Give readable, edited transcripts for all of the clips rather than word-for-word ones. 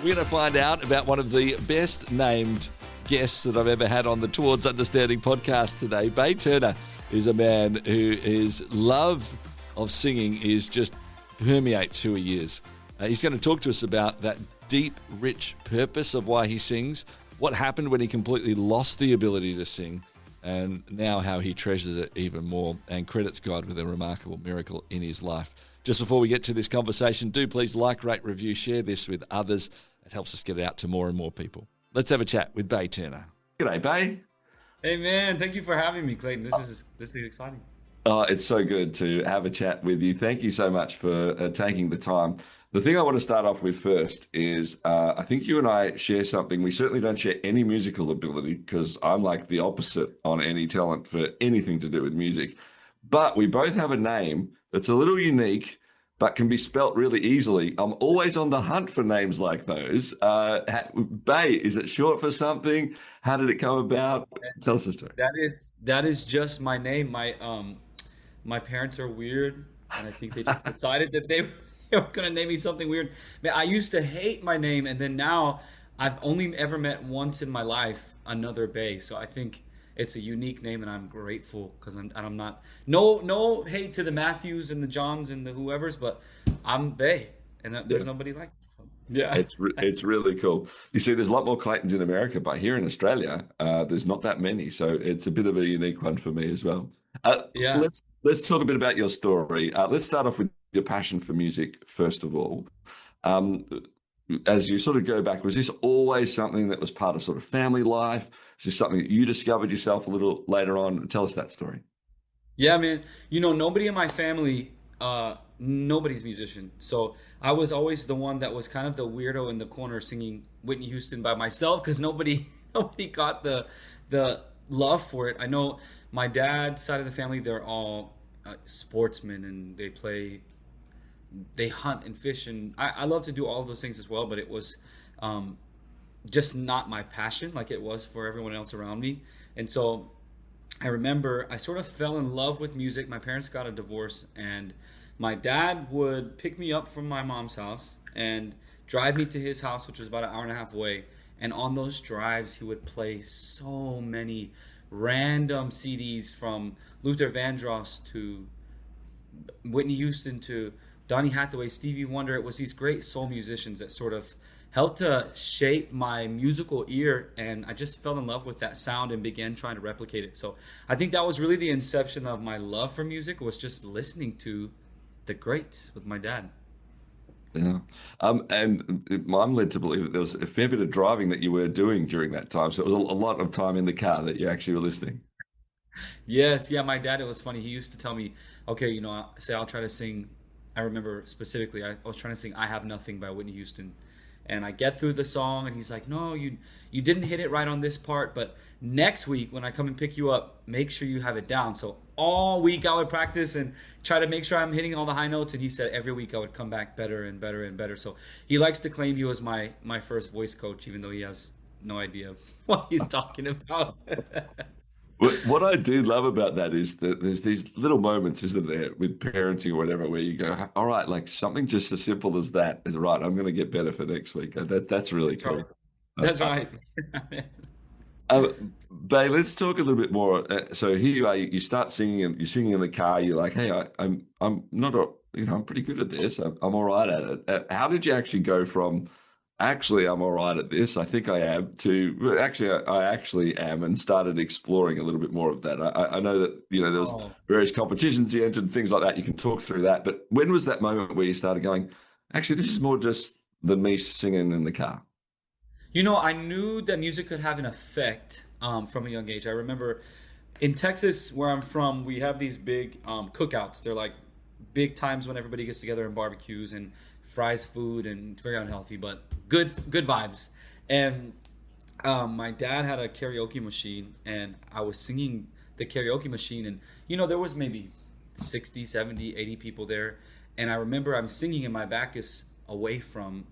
We're going to find out about one of the best named guests that I've ever had on the Towards Understanding podcast today. Bay Turner is a man who his love of singing is just permeates who he is. He's going to talk to us about that deep, rich purpose of why he sings, what happened when he completely lost the ability to sing, and now how he treasures it even more and credits God with a remarkable miracle in his life. Just before we get to this conversation, do please like, rate, review, share this with others. It helps us get it out to more and more people. Let's have a chat with Bay Turner. G'day, Bay. Hey man, thank you for having me, Clayton. This is exciting. Oh, it's so good to have a chat with you. Thank you so much for taking the time. The thing I want to start off with first is I think you and I share something. We certainly don't share any musical ability because I'm like the opposite on any talent for anything to do with music. But we both have a name that's a little unique, but can be spelt really easily. I'm always on the hunt for names like those. Bay, is it short for something? How did it come about? Tell us the story. That is just my name. My parents are weird, and I think they just decided that they were gonna name me something weird. Man, I used to hate my name, and then now I've only ever met once in my life another Bay. So I think it's a unique name, and I'm grateful because I'm not no hate to the Matthews and the Johns and the whoever's, but I'm Bay, and there's nobody like me. So, yeah, it's really cool. You see, there's a lot more Claytons in America, but here in Australia, there's not that many. So it's a bit of a unique one for me as well. yeah. Let's talk a bit about your story. Let's start off with your passion for music first of all. As you sort of go back, was this always something that was part of sort of family life? Is this something that you discovered yourself a little later on? Tell us that story. Yeah, man. Nobody in my family, nobody's musician. So I was always the one that was kind of the weirdo in the corner singing Whitney Houston by myself because nobody got the love for it. I know my dad's side of the family, they're all sportsmen and they hunt and fish, and I love to do all of those things as well, but it was just not my passion like it was for everyone else around me. And so I remember I sort of fell in love with music. My parents got a divorce, and my dad would pick me up from my mom's house and drive me to his house, which was about an hour and a half away. And on those drives, he would play so many random CDs from Luther Vandross to Whitney Houston to Donny Hathaway, Stevie Wonder. It was these great soul musicians that sort of helped to shape my musical ear, and I just fell in love with that sound and began trying to replicate it. So I think that was really the inception of my love for music, was just listening to the greats with my dad. Yeah. And I'm led to believe that there was a fair bit of driving that you were doing during that time. So it was a lot of time in the car that you actually were listening. Yes, yeah, my dad, it was funny. He used to tell me, okay, say I'll try to sing. I remember specifically, I was trying to sing I Have Nothing by Whitney Houston. And I get through the song, and he's like, no, you didn't hit it right on this part, but next week when I come and pick you up, make sure you have it down. So all week I would practice and try to make sure I'm hitting all the high notes, and he said every week I would come back better and better and better. So he likes to claim he was my first voice coach, even though he has no idea what he's talking about. What I do love about that is that there's these little moments, isn't there, with parenting or whatever, where you go, all right, like something just as simple as that is right. I'm going to get better for next week. That's really cool. That's right. Bay, let's talk a little bit more. So here you are, you start singing, and you're singing in the car. You're like, hey, I'm not I'm pretty good at this. I'm all right at it. How did you actually go from actually I'm all right at this, I think I am, to actually I actually am, and started exploring a little bit more of that? I know that there was various competitions you entered, things like that. You can talk through that, but when was that moment where you started going, actually this is more just than me singing in the car? I knew that music could have an effect from a young age. I remember in Texas, where I'm from, we have these big cookouts. They're like big times when everybody gets together and barbecues and fries food, and it's very unhealthy, but good vibes. And my dad had a karaoke machine, and I was singing the karaoke machine, and there was maybe 60, 70, 80 people there. And I remember I'm singing, and my back is away from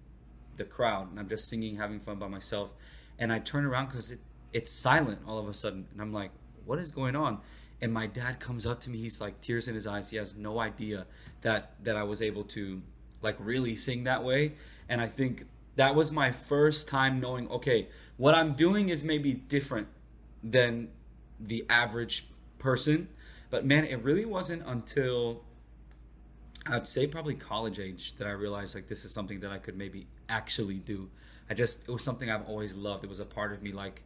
the crowd, and I'm just singing, having fun by myself. And I turn around because it's silent all of a sudden, and I'm like, what is going on? And my dad comes up to me. He's like, tears in his eyes. He has no idea that I was able to like really sing that way. And I think that was my first time knowing, okay, what I'm doing is maybe different than the average person. But man, it really wasn't until I'd say probably college age that I realized like this is something that I could maybe actually do. It was something I've always loved. It was a part of me, like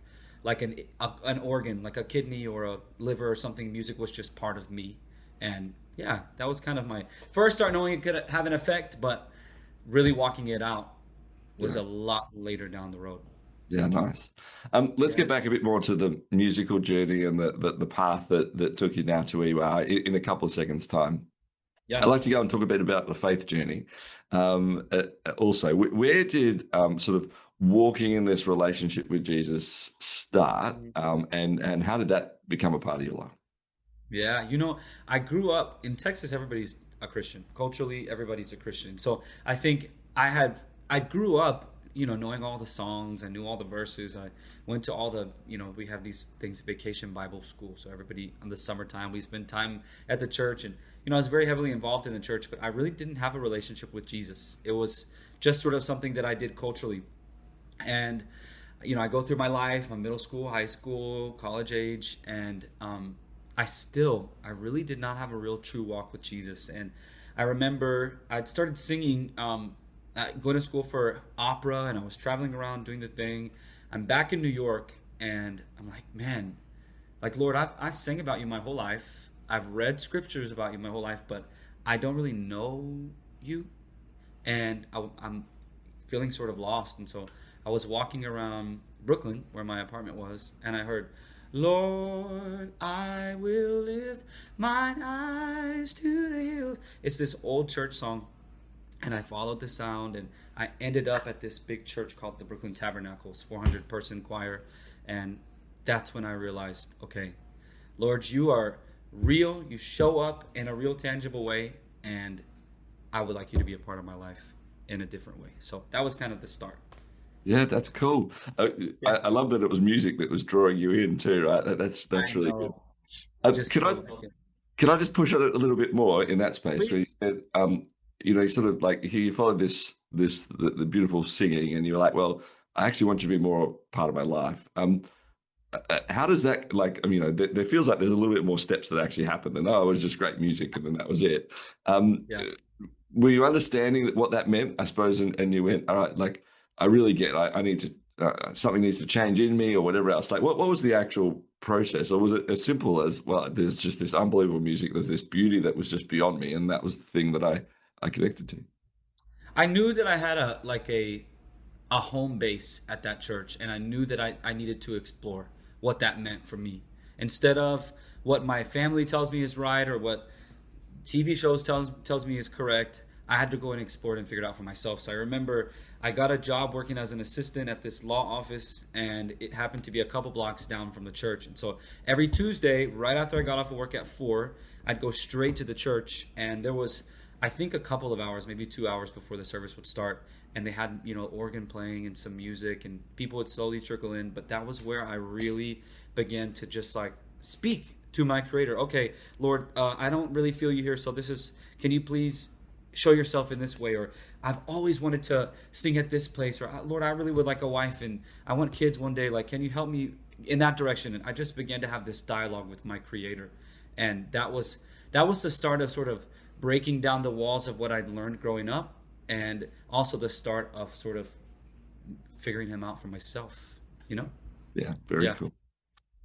an organ, like a kidney or a liver or something. Music was just part of me, and yeah, that was kind of my first start knowing it could have an effect, but really walking it out was Yeah. a lot later down the road. Yeah, nice. Let's Yeah, get back a bit more to the musical journey and the path that took you now to where you are in a couple of seconds' time. I'd yeah. like to go and talk a bit about the faith journey. Also, where did sort of walking in this relationship with Jesus start, Mhm. and how did that become a part of your life? Yeah, I grew up in Texas. Everybody's a Christian. Culturally, everybody's a Christian. So I think I grew up, knowing all the songs. I knew all the verses. I went to all the, we have these things, vacation Bible school. So everybody in the summertime, we spend time at the church, and I was very heavily involved in the church, but I really didn't have a relationship with Jesus. It was just sort of something that I did culturally. And I go through my life, my middle school, high school, college age, and I really did not have a real true walk with Jesus. And I remember I'd started singing, going to school for opera, and I was traveling around doing the thing. I'm back in New York, and I'm like, man, like, Lord, I've sang about you my whole life. I've read scriptures about you my whole life, but I don't really know you. And I'm feeling sort of lost. And so I was walking around Brooklyn, where my apartment was, and I heard, Lord, I will lift mine eyes to the hills. It's this old church song, and I followed the sound, and I ended up at this big church called the Brooklyn Tabernacles, 400-person choir. And that's when I realized, okay, Lord, you are real. You show up in a real tangible way, and I would like you to be a part of my life in a different way. So that was kind of the start. Yeah, that's cool. Yeah, I love that it was music that was drawing you in too, right? That's I really good. know. Just Could I so broken. Can I just push on it a little bit more in that space where you Please. said, you sort of like here you followed the beautiful singing, and you were like, well, I actually want you to be more part of my life. How does that like? I mean, there feels like there's a little bit more steps that actually happened than it was just great music and then that was it. Yeah. Were you understanding what that meant? I suppose, and you went, all right, like I really get. I need to something needs to change in me or whatever else. Like, what was the actual process, or was it as simple as, well, there's just this unbelievable music, there's this beauty that was just beyond me, and that was the thing that I connected to. I knew that I had a home base at that church, and I knew that I needed to explore what that meant for me. Instead of what my family tells me is right or what TV shows tells me is correct, I had to go and explore it and figure it out for myself. So I remember I got a job working as an assistant at this law office, and it happened to be a couple blocks down from the church. And so every Tuesday, right after I got off of work at 4, I'd go straight to the church, and there was, I think, a couple of hours, maybe 2 hours before the service would start, and they had, organ playing and some music, and people would slowly trickle in. But that was where I really began to just like speak to my creator. Okay, Lord, I don't really feel you here, so can you please show yourself in this way? Or I've always wanted to sing at this place. Or Lord, I really would like a wife, and I want kids one day. Like, can you help me in that direction? And I just began to have this dialogue with my creator. And that was the start of sort of breaking down the walls of what I'd learned growing up, and also the start of sort of figuring him out for myself, Yeah, very Yeah. cool.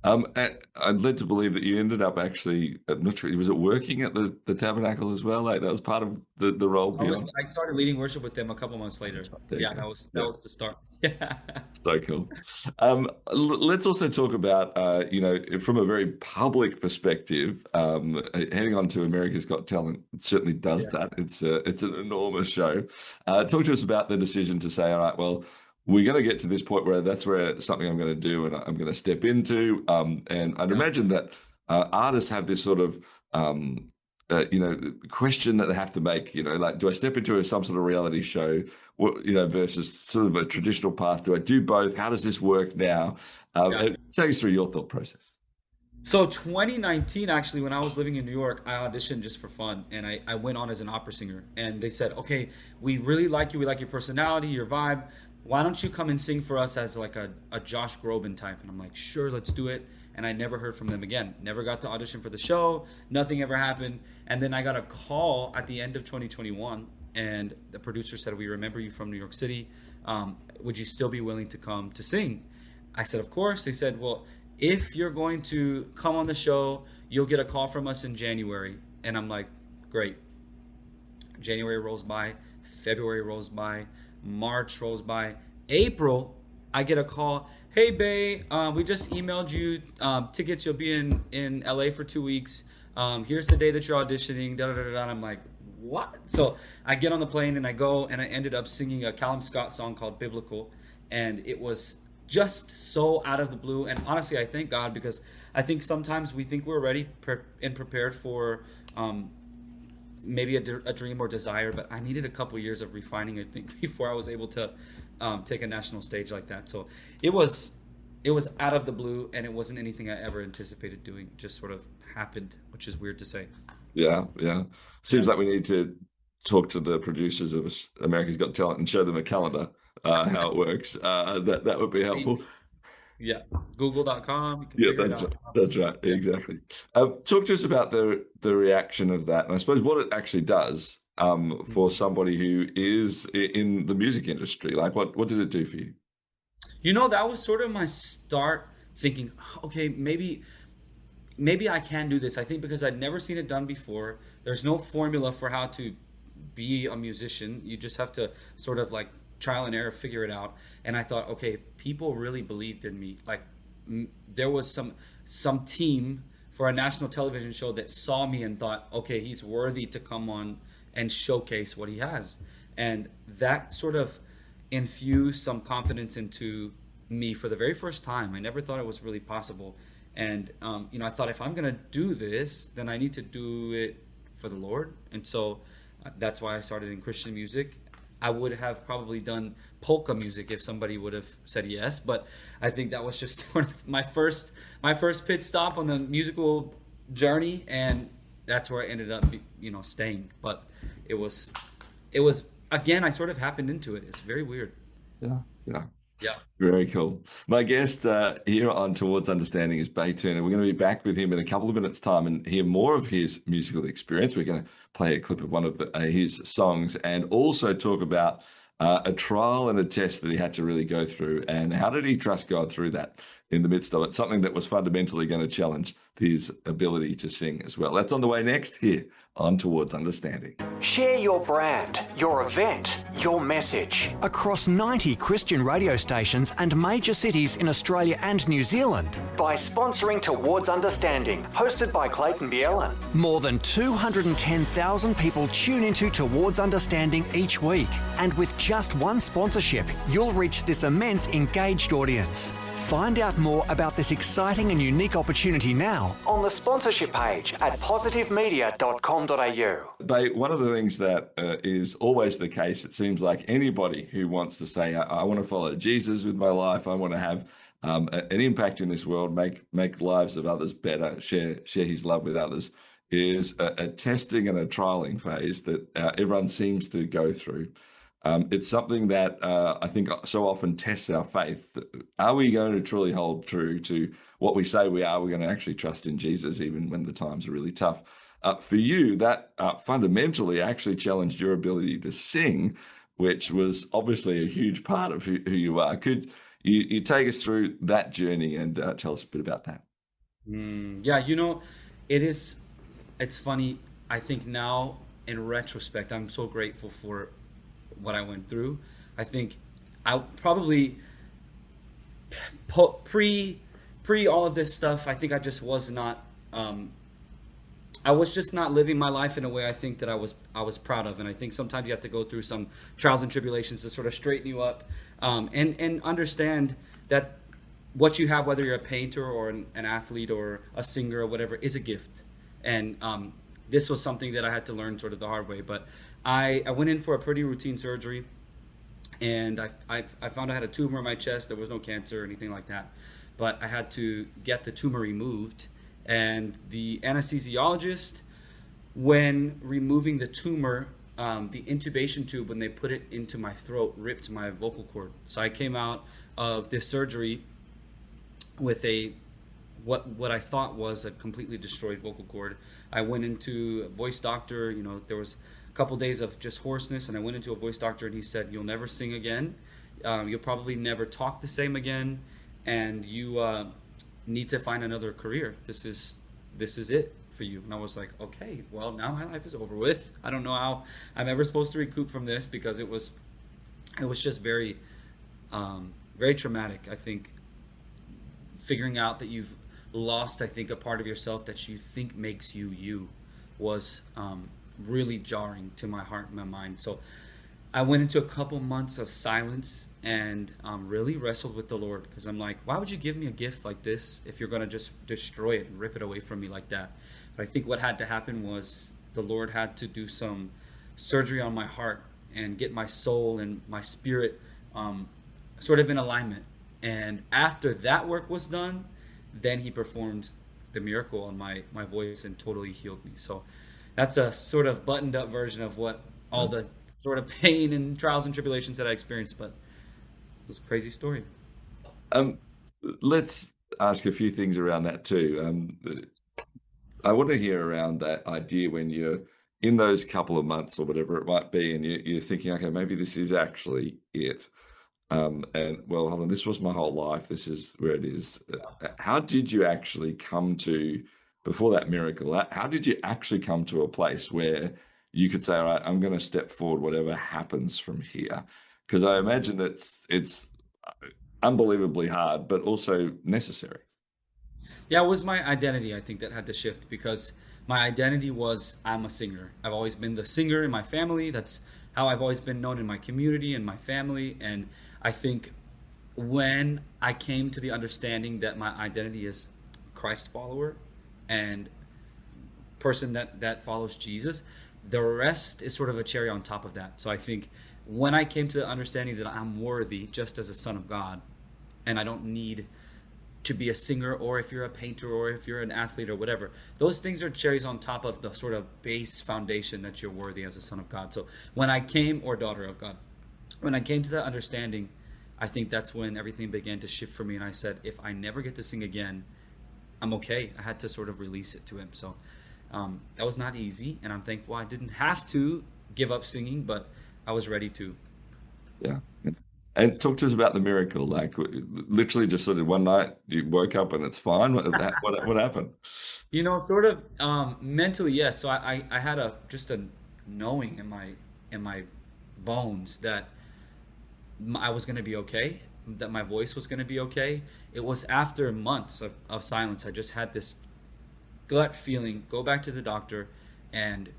I'm led to believe that you ended up actually, I'm not sure, was it working at the tabernacle as well? Like that was part of the role beyond. I started leading worship with them a couple months later. There you Yeah, go. that Yeah. was the start. Yeah. So cool. Let's also talk about, from a very public perspective, heading on to America's Got Talent. It certainly does Yeah. that. It's an enormous show. Talk to us about the decision to say, all right, well, we're going to get to this point where that's where something I'm going to do and I'm going to step into. And I'd Yeah. imagine that artists have this sort of question that they have to make, like, do I step into some sort of reality show, versus sort of a traditional path? Do I do both? How does this work now? Yeah. Take us through your thought process. So 2019, actually, when I was living in New York, I auditioned just for fun, and I went on as an opera singer. And they said, okay, we really like you. We like your personality, your vibe. why don't you come and sing for us as like a Josh Groban type? And I'm like, sure, let's do it. And I never heard from them again. Never got to audition for the show. Nothing ever happened. And then I got a call at the end of 2021, and the producer said, we remember you from New York City. Would you still be willing to come to sing? I said, of course. They said, well, if you're going to come on the show, you'll get a call from us in January. And I'm like, great. January rolls by, February rolls by, March rolls by, April, I get a call. Hey, Bay, we just emailed you tickets. You'll be in LA for 2 weeks. Here's the day that you're auditioning. Da, da, da, da. And I'm like, what? So I get on the plane and I go, and I ended up singing a Callum Scott song called Biblical. And it was just so out of the blue. And honestly, I thank God, because I think sometimes we think we're ready and prepared for maybe a dream or desire, but I needed a couple years of refining, I think, before I was able to take a national stage like that. So it was out of the blue, and it wasn't anything I ever anticipated doing. It just sort of happened, which is weird to say. Yeah. Seems like we need to talk to the producers of America's Got Talent and show them a calendar, how it works. That would be helpful. Yeah, google.com. Yeah, that's right. Yeah. Exactly. Talk to us about the reaction of that, and I suppose what it actually does for somebody who is in the music industry. Like, what did it do for you? That was sort of my start thinking, okay, maybe I can do this. I think because I'd never seen it done before. There's no formula for how to be a musician. You just have to sort of like trial and error, figure it out. And I thought, okay, people really believed in me. Like there was some team for a national television show that saw me and thought, okay, he's worthy to come on and showcase what he has. And that sort of infused some confidence into me for the very first time. I never thought it was really possible. And I thought, if I'm gonna do this, then I need to do it for the Lord. And so that's why I started in Christian music. I would have probably done polka music if somebody would have said yes, but I think that was just sort of my first pit stop on the musical journey, and that's where I ended up, staying. But it was again, I sort of happened into it. It's very weird. Yeah. Very cool. My guest here on Towards Understanding is Bay Turner. We're going to be back with him in a couple of minutes' time and hear more of his musical experience. We're going to play a clip of one of his songs and also talk about a trial and a test that he had to really go through, and how did he trust God through that in the midst of it, something that was fundamentally going to challenge his ability to sing as well. That's on the way next here on Towards Understanding. Share your brand, your event, your message across 90 Christian radio stations and major cities in Australia and New Zealand by sponsoring Towards Understanding, hosted by Clayton and Bay. More than 210,000 people tune into Towards Understanding each week, and with just one sponsorship, you'll reach this immense engaged audience. Find out more about this exciting and unique opportunity now on the sponsorship page at positivemedia.com.au. But one of the things that is always the case, it seems like anybody who wants to say, I want to follow Jesus with my life, I want to have an impact in this world, make lives of others better, share his love with others, is a testing and a trialing phase that everyone seems to go through. It's something that I think so often tests our faith. Are we going to truly hold true to what we say we are? We're going to actually trust in Jesus even when the times are really tough. For you, that fundamentally actually challenged your ability to sing, which was obviously a huge part of who you are. Could you take us through that journey and tell us a bit about that? It's funny. I think now in retrospect, I'm so grateful for what I went through. I think I probably pre all of this stuff, I think I just was not I was just not living my life in a way I think that I was proud of. And I think sometimes you have to go through some trials and tribulations to sort of straighten you up, and understand that what you have, whether you're a painter or an athlete or a singer or whatever, is a gift. And this was something that I had to learn sort of the hard way. But I went in for a pretty routine surgery, and I found I had a tumor in my chest. There was no cancer or anything like that, but I had to get the tumor removed. And the anesthesiologist, when removing the tumor, the intubation tube, when they put it into my throat, ripped my vocal cord. So I came out of this surgery with a what I thought was a completely destroyed vocal cord. I went into a voice doctor. You know, there was a couple days of just hoarseness, and I went into a voice doctor, and he said, "You'll never sing again. You'll probably never talk the same again, and you need to find another career. This is it for you." And I was like, okay, well, now my life is over with. I don't know how I'm ever supposed to recoup from this, because it was just very very traumatic. I think figuring out that you've lost, I think, a part of yourself that you think makes you was really jarring to my heart and my mind. So I went into a couple months of silence and really wrestled with the Lord, because I'm like, why would you give me a gift like this if you're going to just destroy it and rip it away from me like that? But I think what had to happen was the Lord had to do some surgery on my heart and get my soul and my spirit sort of in alignment. And after that work was done, then he performed the miracle on my voice and totally healed me. So that's a sort of buttoned up version of what all the sort of pain and trials and tribulations that I experienced, but it was a crazy story. Let's ask a few things around that too. I want to hear around that idea when you're in those couple of months or whatever it might be, and you're thinking, okay, maybe this is actually it. And well, hold on, this was my whole life. This is where it is. How did you actually come to, before that miracle, how did you actually come to a place where you could say, all right, I'm going to step forward, whatever happens from here? Because I imagine that it's unbelievably hard, but also necessary. Yeah, it was my identity, I think, that had to shift, because my identity was, I'm a singer. I've always been the singer in my family. That's how I've always been known in my community and my family. And I think when I came to the understanding that my identity is Christ follower and person that follows Jesus, the rest is sort of a cherry on top of that. So I think when I came to the understanding that I'm worthy just as a son of God, and I don't need to be a singer, or if you're a painter, or if you're an athlete or whatever, those things are cherries on top of the sort of base foundation that you're worthy as a son of God. So when I came, or daughter of God, when I came to that understanding, I think that's when everything began to shift for me. And I said, if I never get to sing again, I'm okay. I had to sort of release it to him. So that was not easy, and I'm thankful I didn't have to give up singing, but I was ready to. Yeah. And talk to us about the miracle. Like, literally just sort of one night you woke up and it's fine. What happened? You know, sort of mentally, yes. So I had just a knowing in my bones that I was going to be okay, that my voice was going to be okay. It was after months of silence. I just had this gut feeling, go back to the doctor and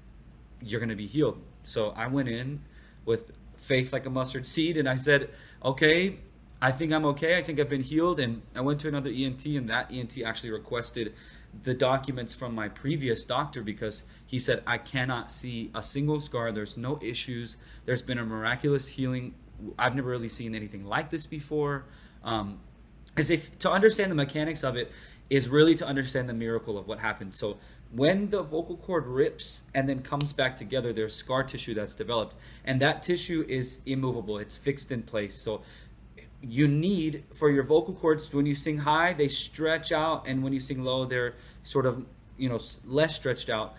you're going to be healed. So I went in with faith like a mustard seed, and I said, okay, I think I'm okay. I think I've been healed. And I went to another ENT, and that ENT actually requested the documents from my previous doctor, because he said, I cannot see a single scar. There's no issues. There's been a miraculous healing. I've never really seen anything like this before. As if to understand the mechanics of it is really to understand the miracle of what happened. So when the vocal cord rips and then comes back together, there's scar tissue that's developed, and that tissue is immovable. It's fixed in place. So you need, for your vocal cords, when you sing high, they stretch out, and when you sing low, they're sort of, less stretched out.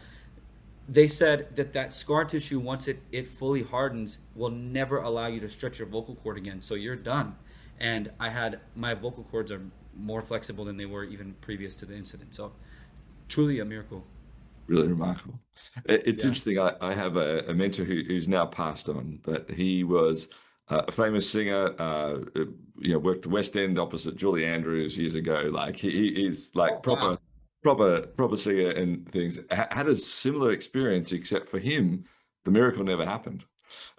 They said that scar tissue, once it fully hardens, will never allow you to stretch your vocal cord again. So you're done. And my vocal cords are more flexible than they were even previous to the incident. So truly a miracle. Really remarkable. It's interesting. I have a mentor who's now passed on, but he was a famous singer, worked the West End opposite Julie Andrews years ago. Like he is like proper singer and things. Had a similar experience, except for him, the miracle never happened.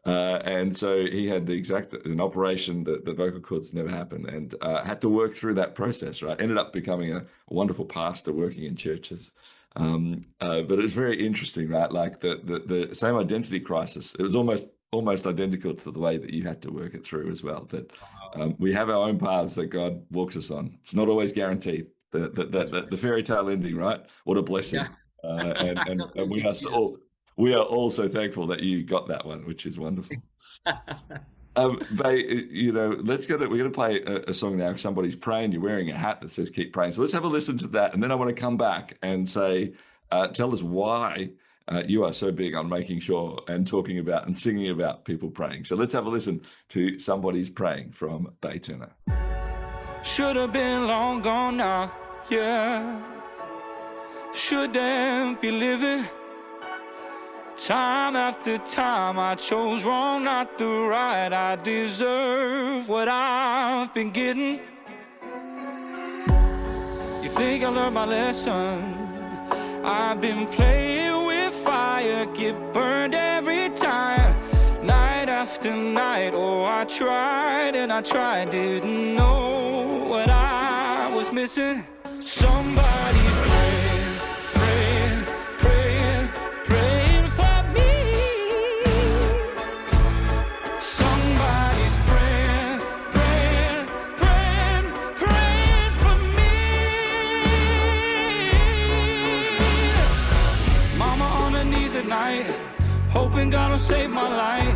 And so he had an operation that the vocal cords never happened, and had to work through that process, right? Ended up becoming a wonderful pastor working in churches. But it's very interesting, right? Like the same identity crisis. It was almost identical to the way that you had to work it through as well. That we have our own paths that God walks us on. It's not always guaranteed. The fairy tale ending, right? What a blessing. Yeah. And we are We are all so thankful that you got that one, which is wonderful. Bay, let's go we're going to play a song now. Somebody's praying. You're wearing a hat that says "Keep Praying." So let's have a listen to that, and then I want to come back and say, tell us why you are so big on making sure and talking about and singing about people praying. So let's have a listen to "Somebody's Praying" from Bay Turner. Should have been long gone now, yeah. Shouldn't be living. Time after time I chose wrong, not the right. I deserve what I've been getting. You think I learned my lesson? I've been playing with fire, get burned every time. Night after night, oh I tried and I tried, didn't know what I was missing. Somebody's praying, praying, praying, praying for me. Somebody's praying, praying, praying, praying for me. Mama on her knees at night, hoping God will save my life.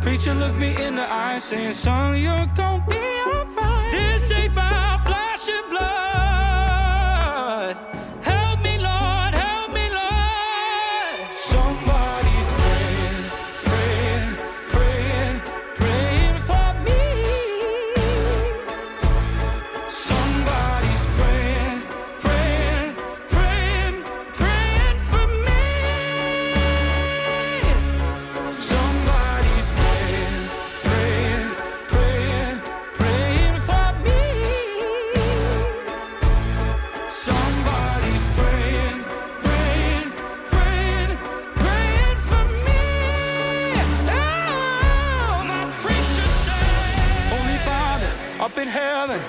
Preacher looked me in the eye, saying, son, you're gonna be alright. This ain't by flesh and blood. Help me, Lord, help me, Lord. Somebody's praying, praying, praying, praying for me. Somebody's praying, praying, praying, praying for me. Somebody's praying, praying, praying, praying for me. Somebody's praying, praying, praying, praying for me. Oh, my preacher said, Holy Father, up in heaven,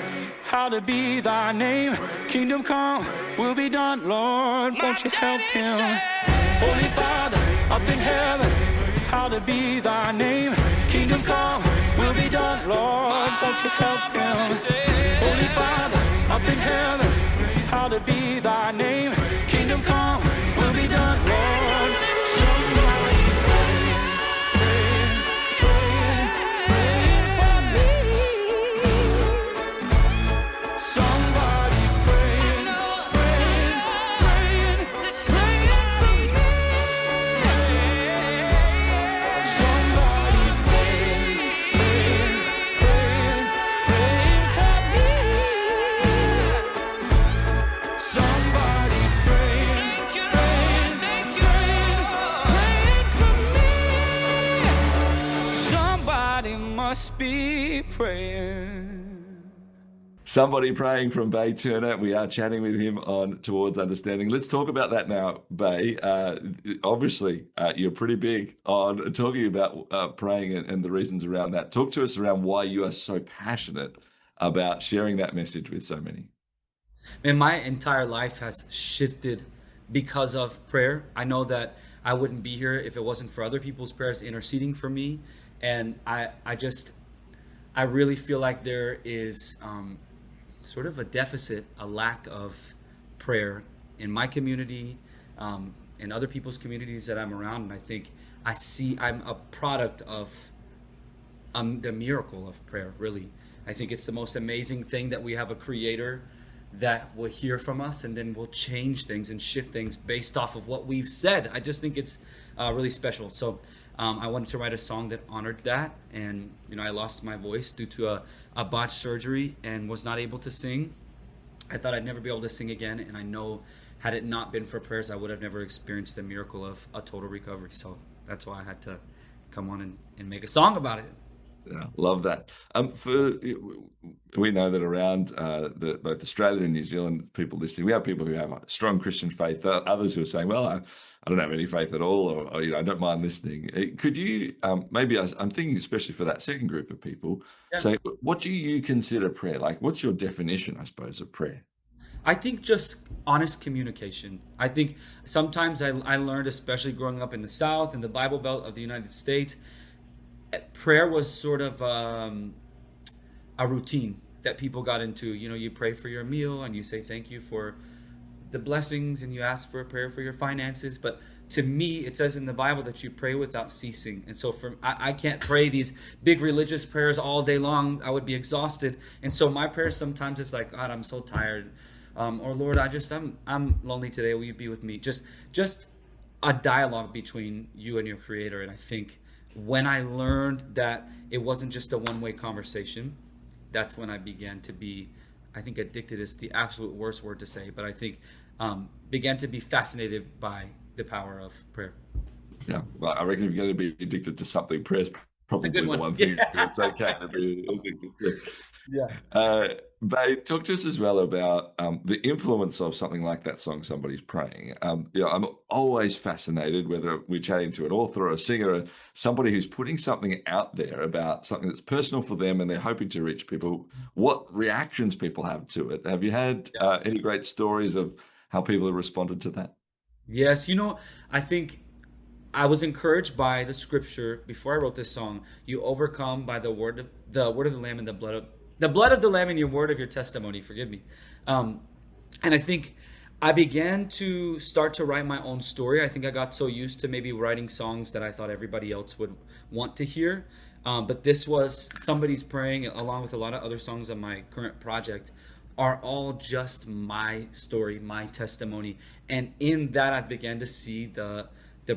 hallowed be thy name. Kingdom come, will be done, Lord, won't you help him? Holy Father, up in heaven, hallowed be thy name. Kingdom come, will be done, Lord, won't you help him? Holy Father, up in heaven, hallowed be thy name. Kingdom come, will be done, Lord. Somebody's praying, praying, praying, praying for me. Somebody's praying, praying, praying, praying for me. Somebody's praying, praying, praying, praying for me. Somebody's praying, praying, praying, praying for me. Somebody must be praying. Somebody Praying from Bay Turner. We are chatting with him on Towards Understanding. Let's talk about that now, Bay. Obviously, you're pretty big on talking about praying and the reasons around that. Talk to us around why you are so passionate about sharing that message with so many. And my entire life has shifted because of prayer. I know that I wouldn't be here if it wasn't for other people's prayers interceding for me. And I really feel like there is sort of a deficit, a lack of prayer in my community, in other people's communities that I'm around. And I think I'm a product of the miracle of prayer, really. I think it's the most amazing thing that we have a creator that will hear from us and then will change things and shift things based off of what we've said. I just think it's really special. So I wanted to write a song that honored that. And, I lost my voice due to a botched surgery and was not able to sing. I thought I'd never be able to sing again. And I know had it not been for prayers, I would have never experienced the miracle of a total recovery. So that's why I had to come on and make a song about it. Yeah, love that. We know that around both Australia and New Zealand, people listening, we have people who have a strong Christian faith. Others who are saying, "Well, I don't have any faith at all," or I don't mind listening. Could you maybe I'm thinking especially for that second group of people, say, what do you consider prayer? Like, what's your definition, I suppose, of prayer? I think just honest communication. I think sometimes I learned, especially growing up in the South, in the Bible Belt of the United States, prayer was sort of a routine that people got into. You pray for your meal and you say thank you for the blessings and you ask for a prayer for your finances. But to me, it says in the Bible that you pray without ceasing. And so I can't pray these big religious prayers all day long. I would be exhausted. And so my prayer sometimes is like, God, I'm so tired. Or Lord, I'm lonely today. Will you be with me? Just a dialogue between you and your Creator. And I think when I learned that it wasn't just a one-way conversation, that's when I began to be, I think addicted is the absolute worst word to say, but I think began to be fascinated by the power of prayer. Yeah, well, I reckon if you're going to be addicted to something, prayer's probably the one thing that's okay to be addicted to. Yeah. But talk to us as well about the influence of something like that song, Somebody's Praying. I'm always fascinated, whether we're chatting to an author or a singer, or somebody who's putting something out there about something that's personal for them and they're hoping to reach people, what reactions people have to it. Have you had any great stories of how people have responded to that? Yes, I think I was encouraged by the scripture before I wrote this song. You overcome by the word of the Lamb and the blood of the Lamb and your word of your testimony. Forgive me. And I think I began to start to write my own story. I think I got so used to maybe writing songs that I thought everybody else would want to hear. But this was Somebody's Praying, along with a lot of other songs on my current project, are all just my story, my testimony. And in that, I began to see the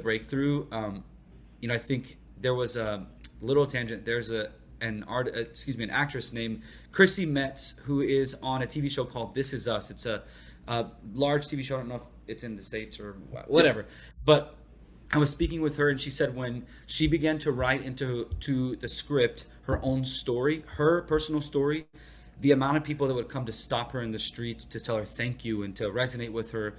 breakthrough. I think there was a little tangent. There's an actress named Chrissy Metz who is on a TV show called This Is Us. It's a large TV show. I don't know if it's in the States or whatever, but I was speaking with her and she said when she began to write into the script her own story, her personal story, the amount of people that would come to stop her in the streets to tell her thank you and to resonate with her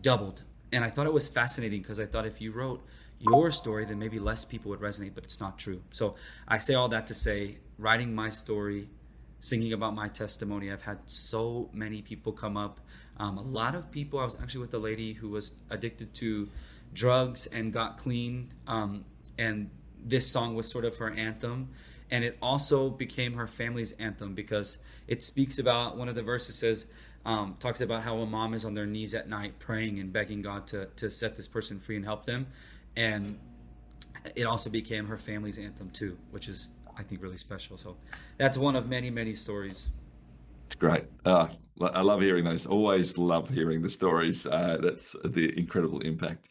doubled. And I thought it was fascinating because I thought if you wrote your story, then maybe less people would resonate, but it's not true. So I say all that to say, writing my story, singing about my testimony, I've had so many people come up. A lot of people, I was actually with a lady who was addicted to drugs and got clean. And this song was sort of her anthem. And it also became her family's anthem because it speaks about, one of the verses says, talks about how a mom is on their knees at night praying and begging God to set this person free and help them. And it also became her family's anthem too, which is, I think, really special. So that's one of many, many stories. It's great. I love hearing those. Always love hearing the stories. That's the incredible impact.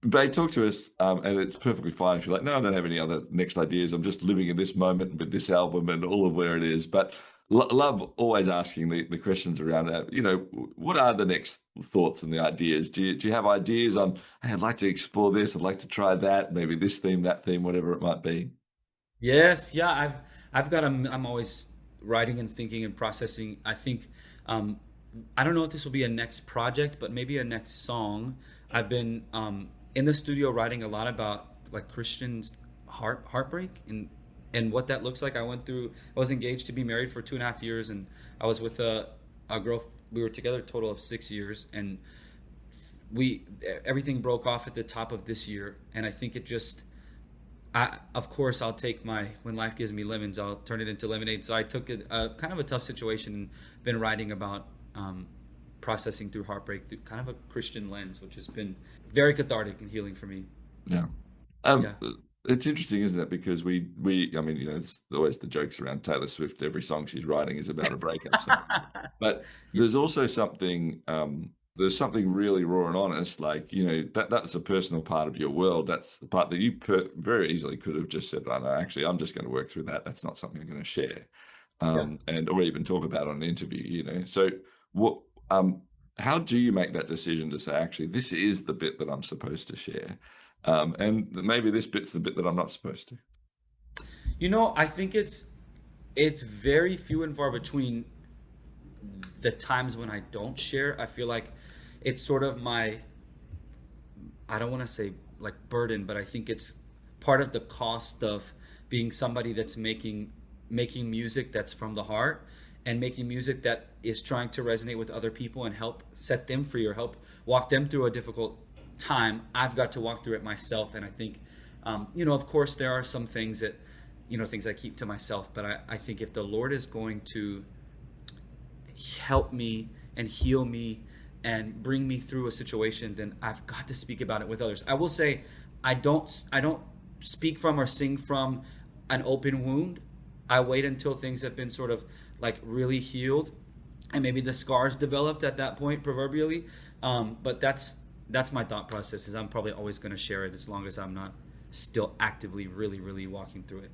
Bay, talk to us, and it's perfectly fine if you're like, no, I don't have any other next ideas. I'm just living in this moment with this album and all of where it is. But love always asking the questions around that. What are the next thoughts and the ideas? Do you have ideas on, hey, I'd like to explore this, I'd like to try that, maybe this theme, that theme, whatever it might be? Yes, yeah, I'm always writing and thinking and processing. I think I don't know if this will be a next project, but maybe a next song. I've been in the studio writing a lot about like Christians' heartbreak and what that looks like. I was engaged to be married for 2.5 years, and I was with a girl. We were together a total of 6 years, and everything broke off at the top of this year. And I think of course, I'll take when life gives me lemons, I'll turn it into lemonade. So I took a kind of a tough situation and been writing about processing through heartbreak through kind of a Christian lens, which has been very cathartic and healing for me. Yeah. It's interesting, isn't it? Because we it's always the jokes around Taylor Swift. Every song she's writing is about a breakup song. But there's also something really raw and honest, like, that's a personal part of your world. That's the part that you very easily could have just said, oh, no, actually, I'm just going to work through that. That's not something I'm going to share. Or even talk about on an interview, So what, how do you make that decision to say, actually, this is the bit that I'm supposed to share? And maybe this bit's the bit that I'm not supposed to. I think it's very few and far between the times when I don't share. I feel like it's sort of I don't want to say like burden, but I think it's part of the cost of being somebody that's making music that's from the heart and making music that is trying to resonate with other people and help set them free or help walk them through a difficult time. I've got to walk through it myself. And I think, of course there are some things that, things I keep to myself, but I think if the Lord is going to help me and heal me and bring me through a situation, then I've got to speak about it with others. I will say I don't speak from or sing from an open wound. I wait until things have been sort of like really healed, and maybe the scars developed at that point, proverbially. But that's my thought process, is I'm probably always going to share it as long as I'm not still actively really, really walking through it.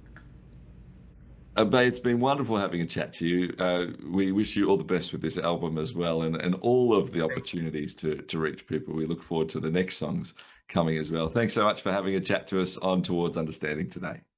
Bay, it's been wonderful having a chat to you. We wish you all the best with this album as well, and all of the opportunities to reach people. We look forward to the next songs coming as well. Thanks so much for having a chat to us on Towards Understanding today.